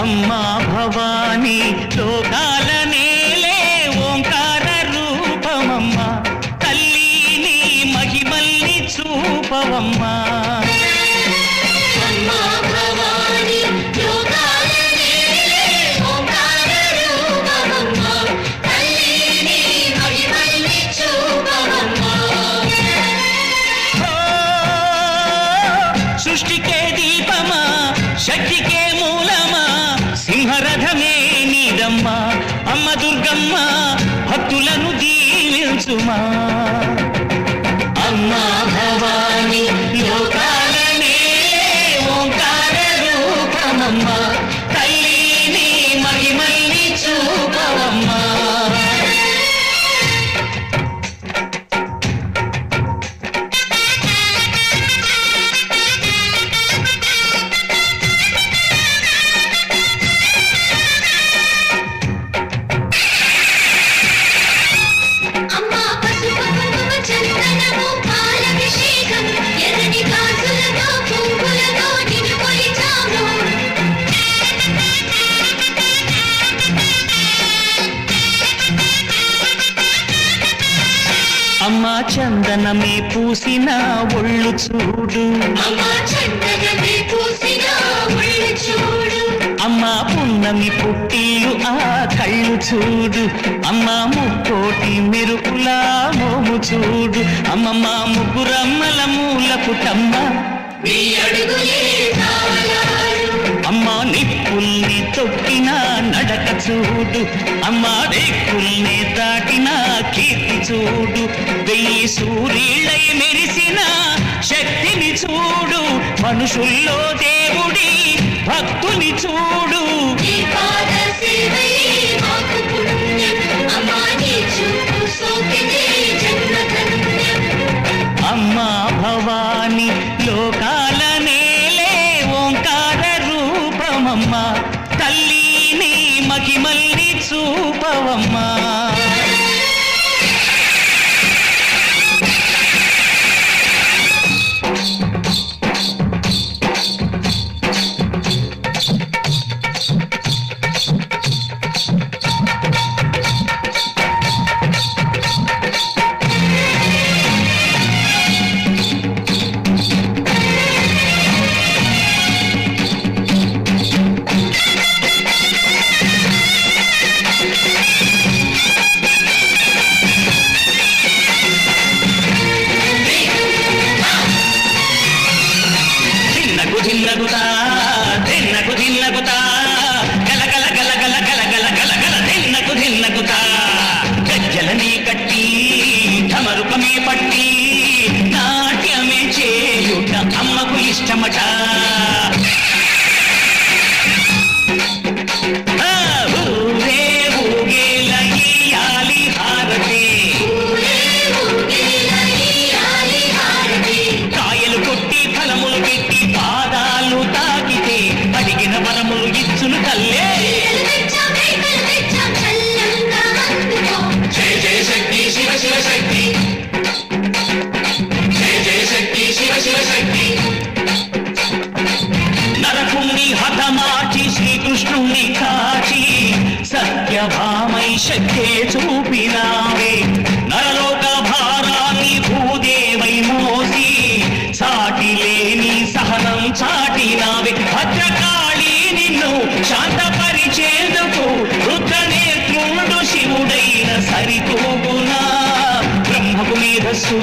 అమ్మా భవానీ లోకాల నేలే ఓంకార రూపమమ్మా తల్లి నీ మహిమల్ని చూపవమ్మా సృష్టికే దీపమా శక్తికే మూలమా సింహరథమే నీదమ్మా అమ్మ దుర్గమ్మ భక్తులను దీవించుమా అమ్మా భవానీ లోకాల నేలే ఓంకార రూపమమ్మా తల్లి నీ మహిమల్ని చూపవమ్మా అమ్మా చందనమే పూసిన ఒళ్ళు చూడు అమ్మా పున్నమి పుట్టిల్లు ఆ కళ్ళు చూడు అమ్మా ముక్కోటి మెరుపులా మోము చూడు అమ్మమ్మ ముగ్గురమ్మల మూల పుట్టమ్మ అమ్మా నిప్పుల్ని తొక్కిన నడక చూడు అమ్మా రేకుల్ని దాటిన కీర్తి చూడు వెయ్యి సూర్యులై మెరిసిన శక్తిని చూడు మనుషుల్లో దేవుడి భక్తుని చూడు అమ్మా భవానీ లోకాల నేలే ఓంకార రూపమమ్మా తల్లి నీ మహిమల్ని చూపవమ్మా దిన్నగుతా దిన్నకు దిన్నగుతా గల గల గల గల గల గల గల గల దిన్నకు దిన్నగుతా గజ్జలని కట్టి ఢమరుకమే పట్టి నాట్యమే చేయుట అమ్మకు ఇష్టమట ఊరే ఊగేల ఇయ్యాలి హారతి కాయలు కొట్టి ఫలములు పెట్టి పాదాలు తాకితే అడిగిన వరములు ఇచ్చును తల్లే జయ జయ శక్తి శివ శివ శక్తి జయ జయ శక్తి శివ శివ శక్తి నరకుణ్ణి హతమార్చి శ్రీకృష్ణుణ్ణి కాచి సత్యభామై శక్తే చూపినావే నరలోక భారాన్ని భూదేవై మోసి సాటి లేని సహనం చాటినావే భద్రకాళి నిన్ను శాంతపరిచేందుకు రుద్రనేత్రుడు శివుడైన సరితూగునా బ్రహ్మకు మేధస్సు